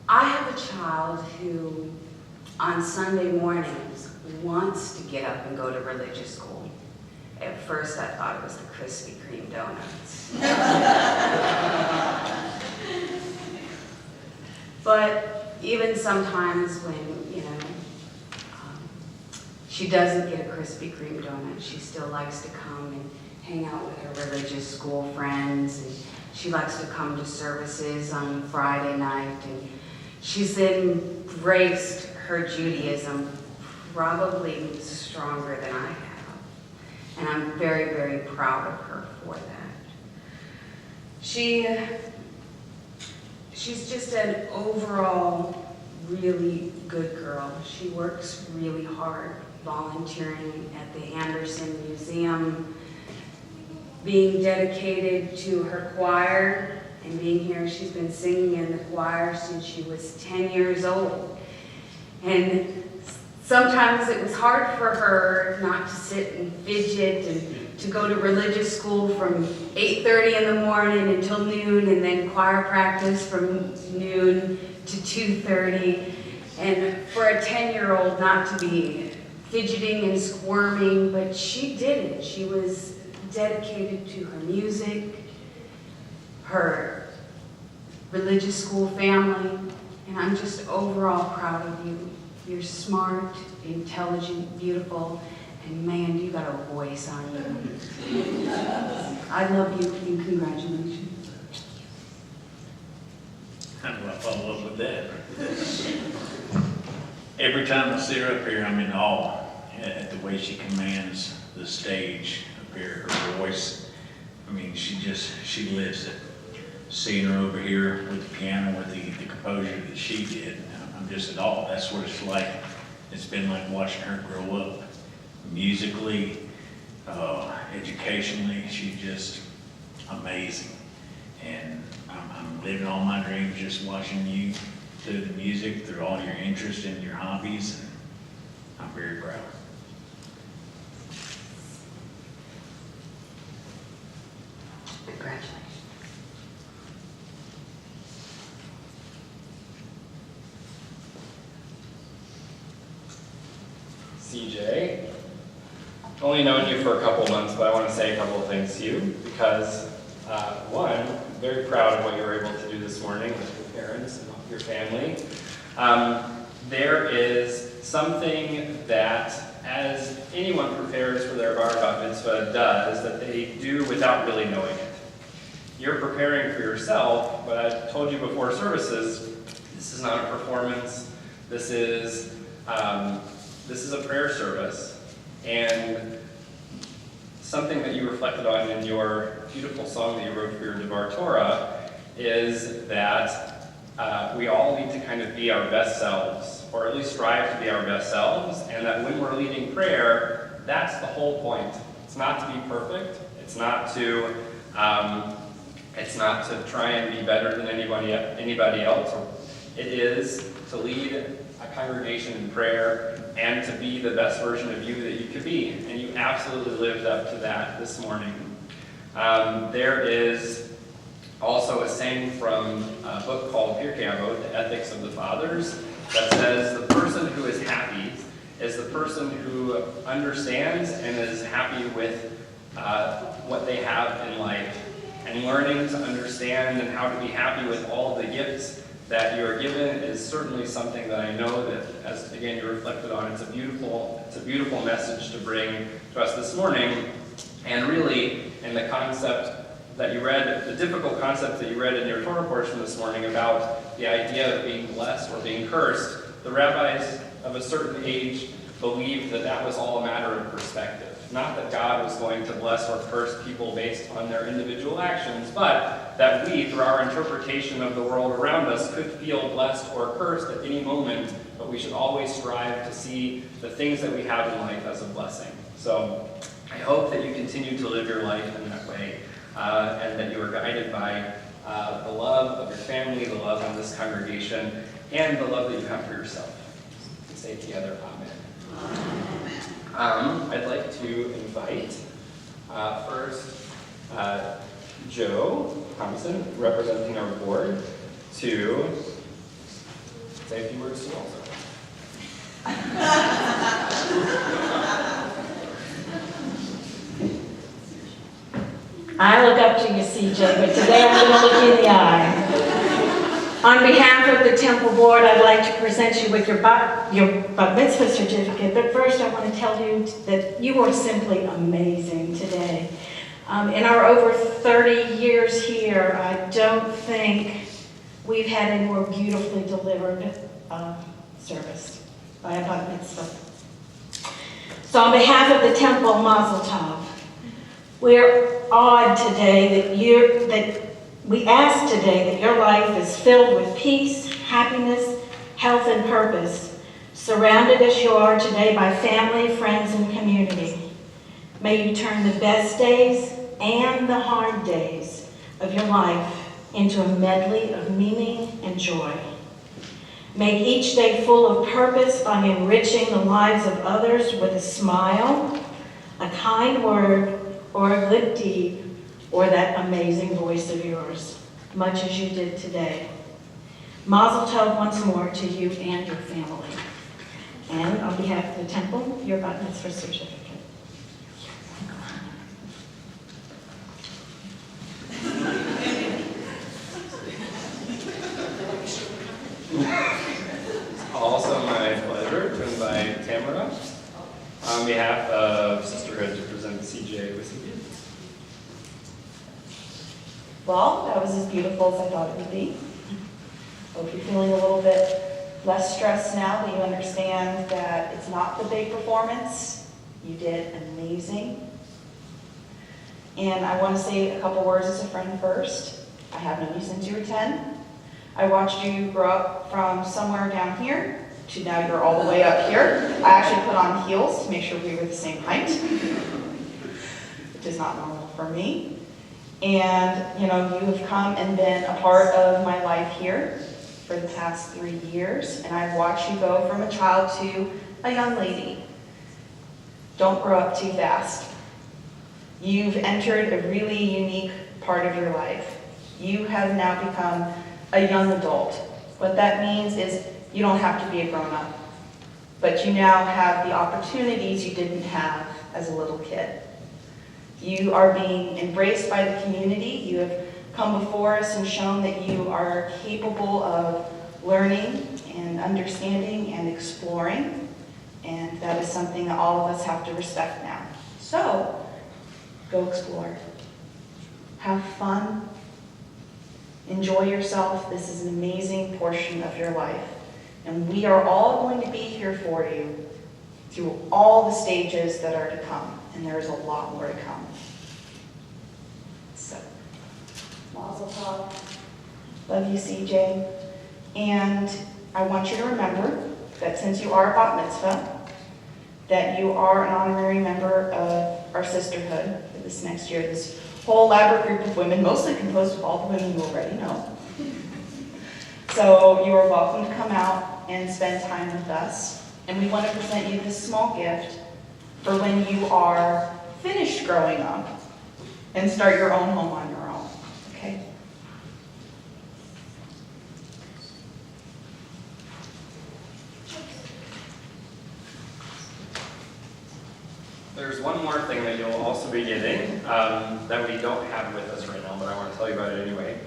I have a child who, on Sunday mornings, wants to get up and go to religious school. At first, I thought it was the Krispy Kreme donuts. But even sometimes when, you know, she doesn't get a Krispy Kreme donut, she still likes to come and hang out with her religious school friends. And She likes to come to services on Friday night, and she's embraced her Judaism probably stronger than I have. And I'm very, very proud of her for that. She's just an overall really good girl. She works really hard, volunteering at the Anderson Museum, being dedicated to her choir and being here. She's been singing in the choir since she was 10 years old. And sometimes it was hard for her not to sit and fidget and to go to religious school from 8:30 in the morning until noon, and then choir practice from noon to 2:30. And for a 10-year-old not to be fidgeting and squirming, but she did it. She was dedicated to her music, her religious school family, and I'm just overall proud of you. You're smart, intelligent, beautiful, and man, you got a voice on you. I love you, and congratulations. How do I follow up with that? Every time I see her up here, I'm in awe at the way she commands the stage up here, her voice. I mean, she lives it. Seeing her over here with the piano, with the composure that she did, I'm just at awe. That's what it's like. It's been like watching her grow up. Musically, educationally, she's just amazing. And I'm living all my dreams just watching you through the music, through all your interest in your hobbies. And I'm very proud. Congratulations. CJ, only known you for a couple months, but I want to say a couple of things to you because, one, I'm very proud of what you were able to do this morning with your parents and your family. There is something that, as anyone prepares for their bar bat mitzvah does, that they do without really knowing it. You're preparing for yourself, but I told you before services, this is not a performance. This is a prayer service, and something that you reflected on in your beautiful song that you wrote for your Devar Torah is that we all need to kind of be our best selves, or at least strive to be our best selves, and that when we're leading prayer, that's the whole point. It's not to be perfect. It's not to try and be better than anybody else. It is to lead a congregation in prayer and to be the best version of you that you could be. And you absolutely lived up to that this morning. There is also a saying from a book called Pirkei Avot, The Ethics of the Fathers, that says the person who is happy is the person who understands and is happy with what they have in life. And learning to understand and how to be happy with all the gifts that you are given is certainly something that I know that, as again you reflected on, it's a beautiful message to bring to us this morning. And really, in the concept that you read, the difficult concept that you read in your Torah portion this morning about the idea of being blessed or being cursed, the rabbis of a certain age believed that that was all a matter of perspective. Not that God was going to bless or curse people based on their individual actions, but that we, through our interpretation of the world around us, could feel blessed or cursed at any moment, but we should always strive to see the things that we have in life as a blessing. So I hope that you continue to live your life in that way, and that you are guided by the love of your family, the love of this congregation, and the love that you have for yourself. We say together, Amen. I'd like to invite first Joe Thompson, representing our board, to say a few words to you also. I look up to you, CJ, but today I'm going to look you in the eye. On behalf of the Temple Board, I'd like to present you with your Bat Mitzvah certificate, but first I want to tell you that you are simply amazing today. In our over 30 years here, I don't think we've had a more beautifully delivered service by a Bat Mitzvah. So on behalf of the temple, Mazel Tov, we're awed today we ask today that your life is filled with peace, happiness, health, and purpose, surrounded as you are today by family, friends, and community. May you turn the best days and the hard days of your life into a medley of meaning and joy. Make each day full of purpose by enriching the lives of others with a smile, a kind word, or a good deed, or that amazing voice of yours, much as you did today. Mazel Tov once more to you and your family. And on behalf of the temple, your Bat Mitzvah certificate. Also my pleasure to invite Tamara on behalf of Sisterhood to present CJ with some gifts. Well, that was as beautiful as I thought it would be. Hope you're feeling a little bit less stressed now that you understand that it's not the big performance. You did amazing. And I want to say a couple words as a friend first. I have known you since you were 10. I watched you grow up from somewhere down here to now you're all the way up here. I actually put on heels to make sure we were the same height, which is not normal for me. And, you have come and been a part of my life here for the past 3 years, and I've watched you go from a child to a young lady. Don't grow up too fast. You've entered a really unique part of your life. You have now become a young adult. What that means is you don't have to be a grown-up, but you now have the opportunities you didn't have as a little kid. You are being embraced by the community. You have come before us and shown that you are capable of learning and understanding and exploring, and that is something that all of us have to respect now. So, go explore. Have fun. Enjoy yourself. This is an amazing portion of your life. And we are all going to be here for you through all the stages that are to come. And there's a lot more to come. So, Mazel Tov. Love you, CJ. And I want you to remember that since you are a Bat Mitzvah, that you are an honorary member of our sisterhood for this next year. This whole elaborate group of women, mostly composed of all the women you already know. So you are welcome to come out and spend time with us. And we want to present you this small gift for when you are finished growing up and start your own home on your own. Okay? There's one more thing that you'll also be getting that we don't have with us right now, but I want to tell you about it anyway.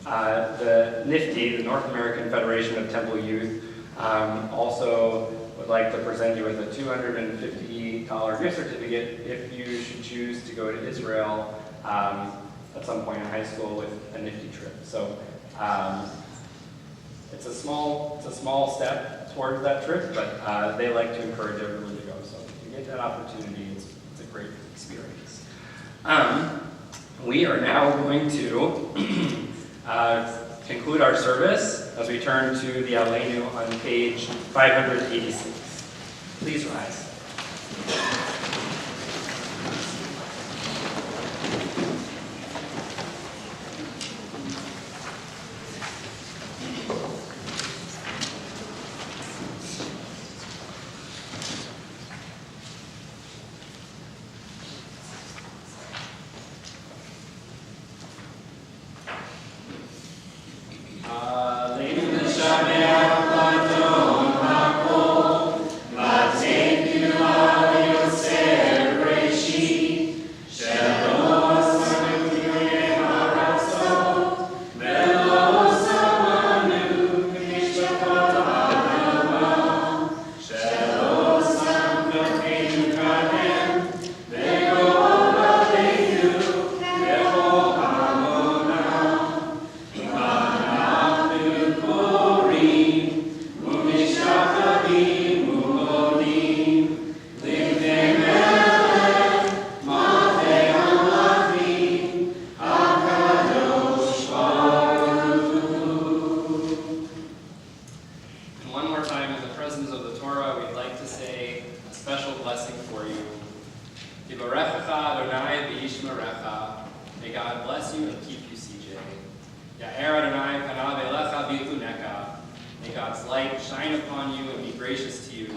The NIFTY, the North American Federation of Temple Youth, also would like to present you with a $250 gift certificate if you should choose to go to Israel at some point in high school with a NIFTY trip. So it's a small step towards that trip, but they like to encourage everyone to go. So if you get that opportunity, it's a great experience. We are now going to conclude our service as we turn to the Aleinu on page 586. Please rise. gracious to you.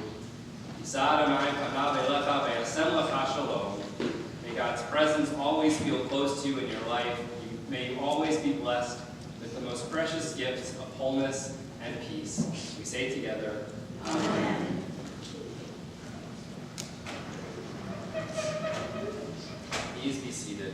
May God's presence always feel close to you in your life. May you always be blessed with the most precious gifts of wholeness and peace. We say together, Amen. Please be seated.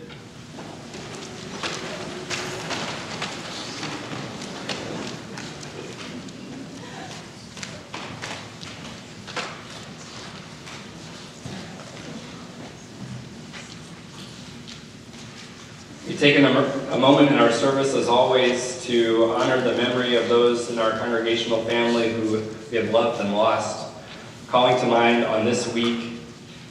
We've taken a moment in our service, as always, to honor the memory of those in our congregational family who we have loved and lost. Calling to mind on this week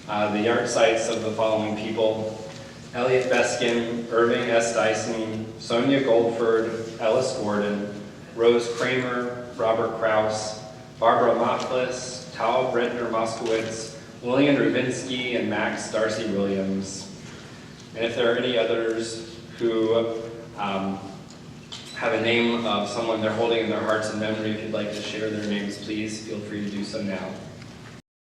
the yard sites of the following people: Elliot Beskin, Irving S. Dyson, Sonia Goldford, Ellis Gordon, Rose Kramer, Robert Kraus, Barbara Mofflis, Tal Bredner Moskowitz, William Rubinsky, and Max Darcy Williams. And if there are any others who have a name of someone they're holding in their hearts and memory, if you'd like to share their names, please feel free to do so now.